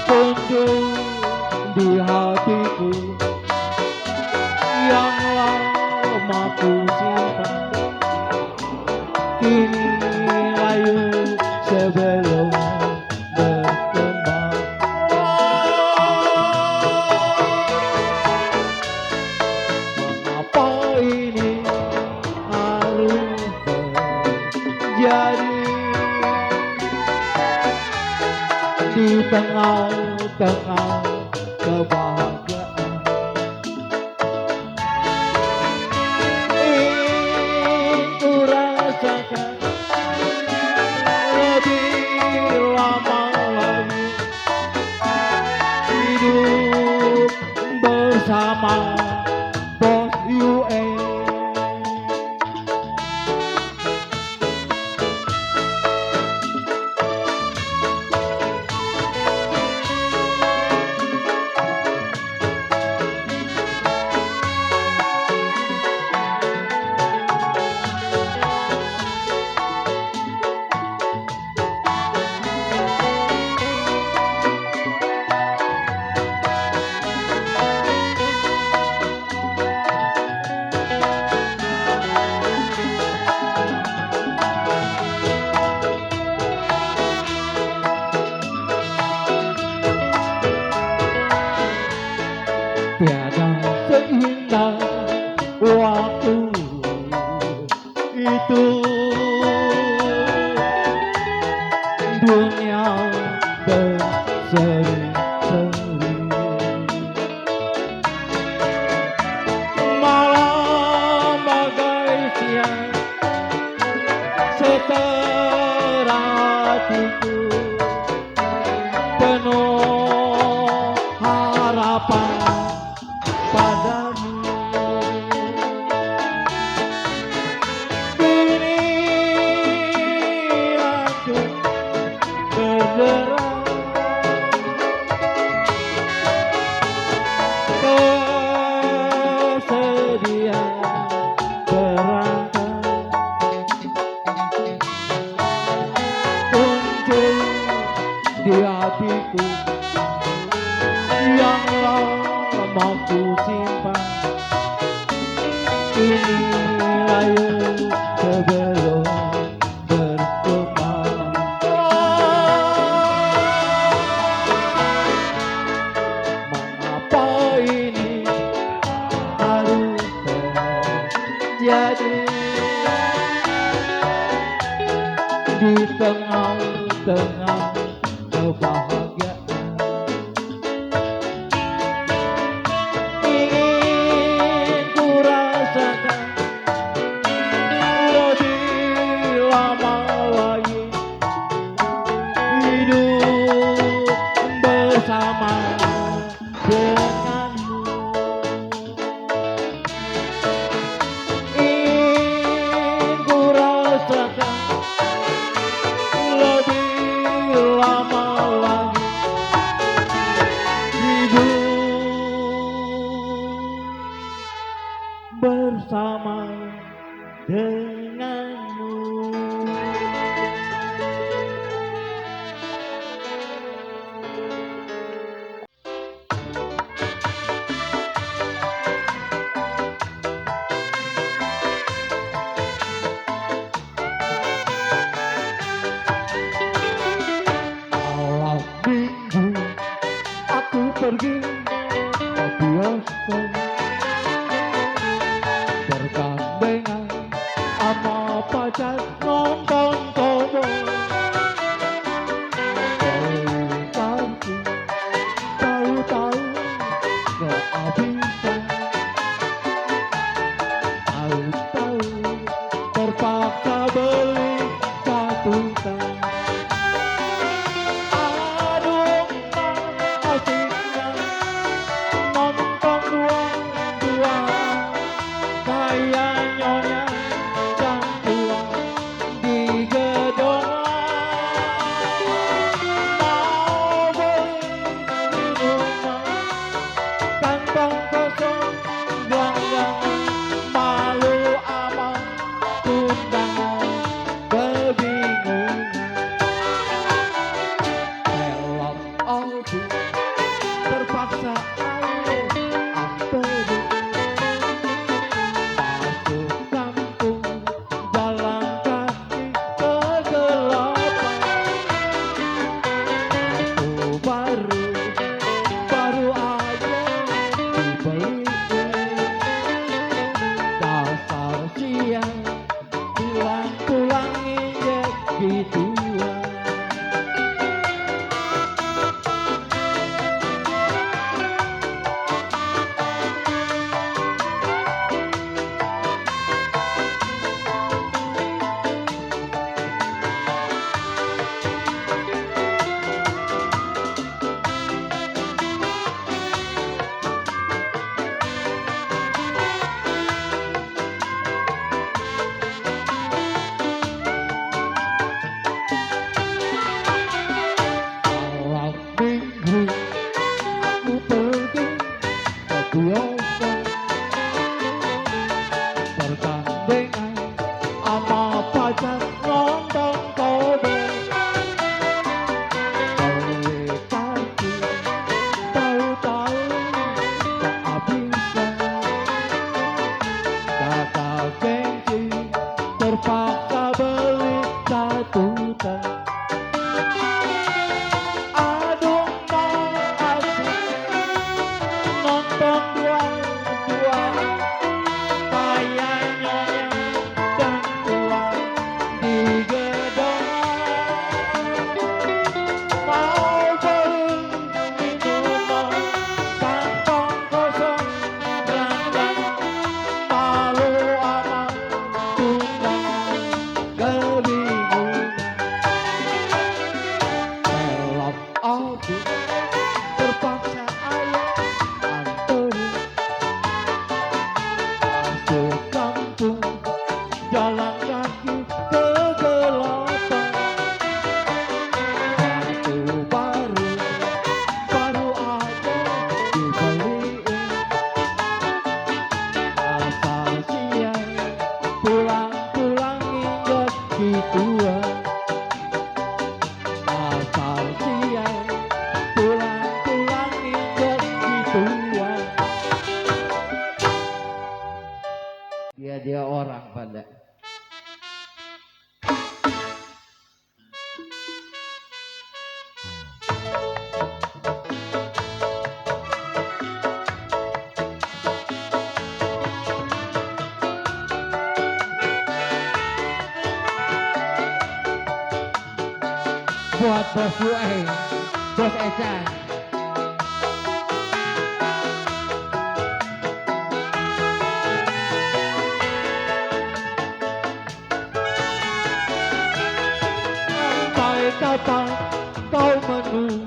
muncul di hatiku yang lama ku simpan. Kini layu sebelum berkembang. Mengapa ini harus terjadi di tengah-tengah kebahagiaan? Ingin ku rasakan lebih lama lagi hidup bersama Bos UN. Tiada seindah waktu itu, dunia berseri-seri, malam bagai siang setera hatiku penuh harapan padamu. Kini aku berderang kesedihan berangkat muncul di hatiku yang lama ku simpan. Ini layu sebelum berkembang. Mengapa ini harus terjadi di tengah-tengah kebahagiaan? minggu aku pergi ke bioskop pertandingan sama pacar nonton kobe beli kartu tahu-tahu kehabisan kata gengsi terpaksa beli satu tas. Aduh mau asik nonton dua-dua kayak nyonya dan tua di gedung. Mau beli minuman kantong kosong belakang malu amat tundangan kebingungan. Elok aduh terpaksa ayah anterin masuk kampung jalan kaki kegelapan satu baru aja dibeliin asal siang pulang-pulang inget gituan asal siang pulang-pulang inget gituan. Dia orang pada buat bos UE, bos Eca. Sampai kapan kau menutupi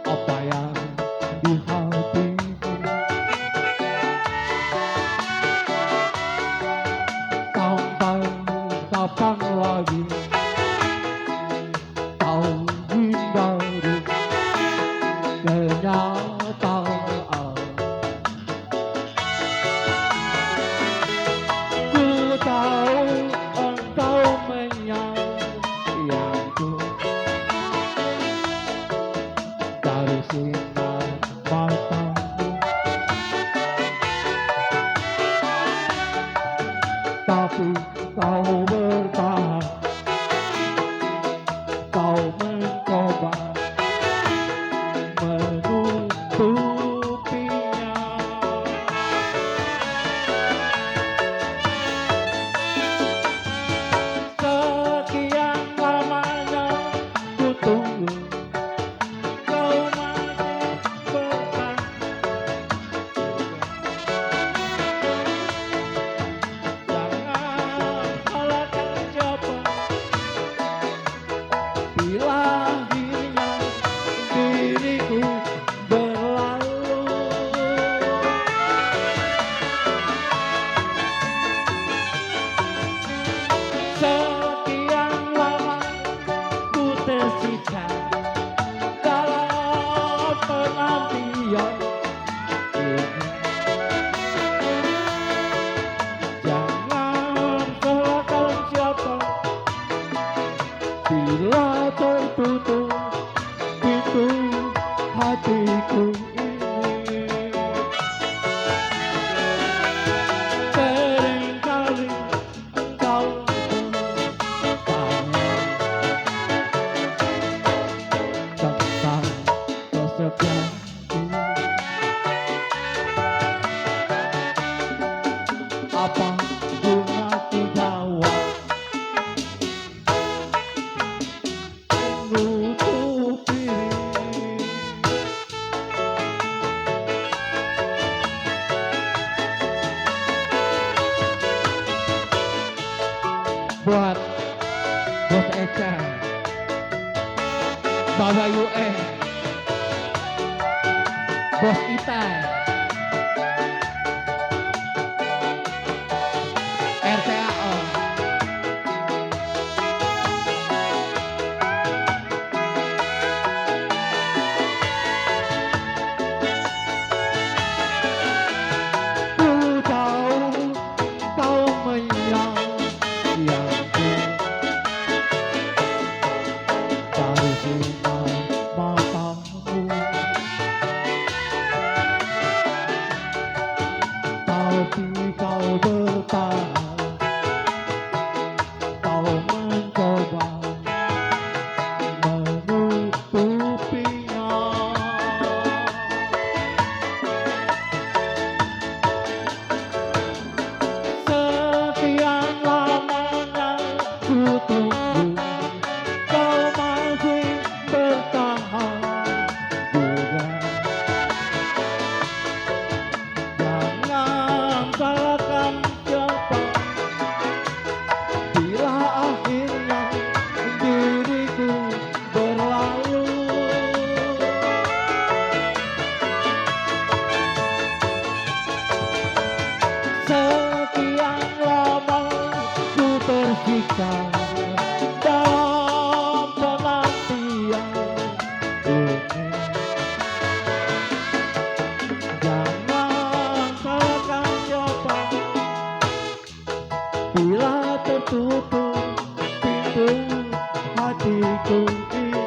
apa yang di hatimu? Sampai kapan lagi kau hindari kenyataan? Ku tahu engkau menyayangku dari sinar matamu, tapi kau bertahan, kau mencoba menutupinya. Sekian lamanya ku tunggu kau masih bertahan. Jangan salahkan siapa bila akhirnya diriku berlalu. Sekian lama ku tersisa dalam penantian ini. Jangan salahkan siapa bila tertutup pintu hatiku ini. Seringkali engkau bertanya tentang kesetiaanku. Apa guna ku jawab menutup diri? Buat bos Eca, Baba UE, bos Ita, RTAO, kau masih bertahan juga. Jangan salahkan siapa bila akhirnya diriku berlalu. Sekian lama ku tersiksa dalam penantian ini. Jangan salahkan siapa bila tertutup pintu hatiku ini.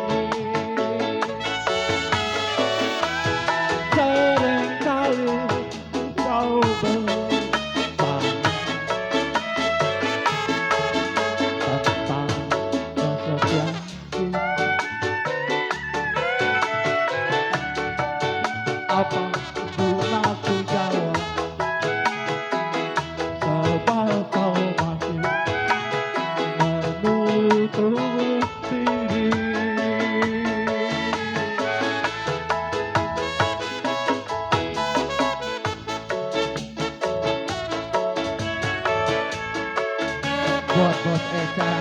Seringkali kau tentang kesetiaanku. Apa guna ku jawab sebab kau masih menutup diri. Buat Bos Eca,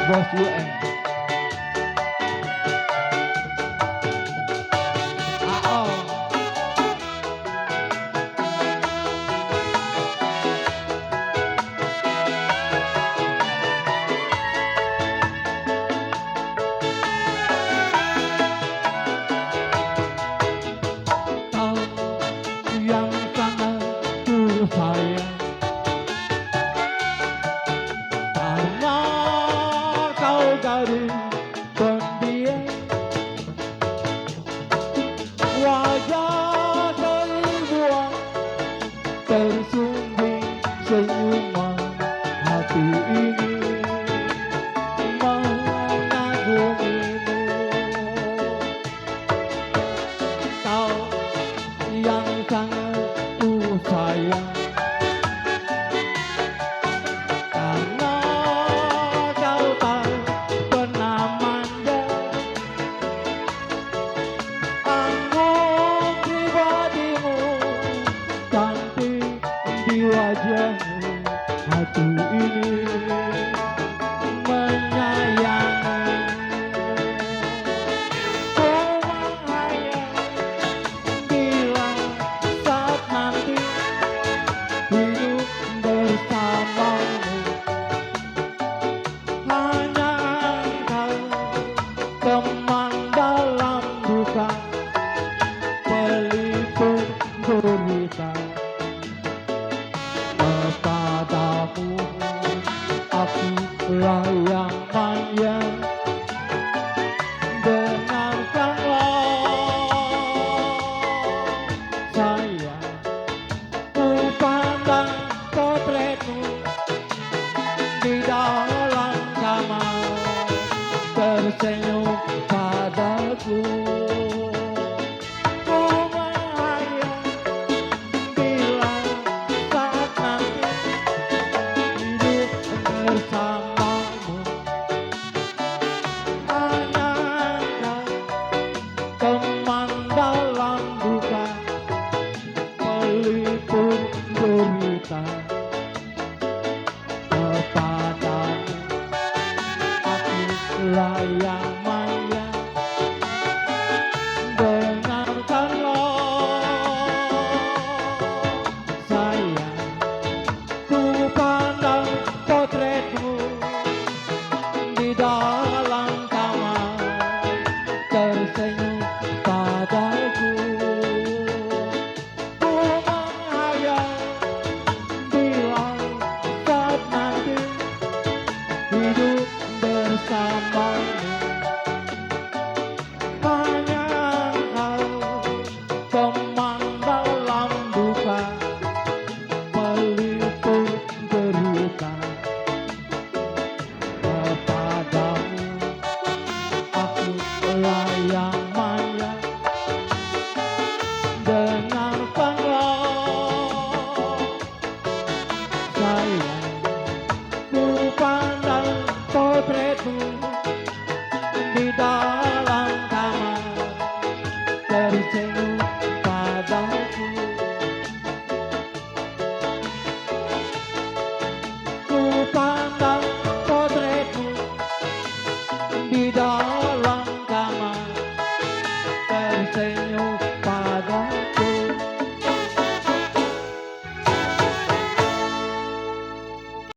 Bos UN. AO. Kau yang sangat ku sayang, karena kau gadis pendiam, wajah terbuang tersungging senyuman hati ini mengagumimu. Kau yang sangat ku sayang, karena kau tak pernah manja. Anggun pribadimu cantik di wajahmu, hati ini menyayangi. Ku menghayal bila saat nanti hidup bersamamu, hanya engkau teman dalam duka, pelipur derita. Kepadamu aku yang manja, dengarkanlah sayang. Ku pandang potretmu di dalam kamar, tersenyum padaku. Ku menghayal bila saat nanti hidup bersamamu, hanya engkau teman dalam duka, pelipur derita. Kepadamu aku yang manja, dengarkanlah sayang. Ku pandang potretmu di dalam kamar, tersenyum padaku. Ku menghayal bila saat nanti hidup bersamamu,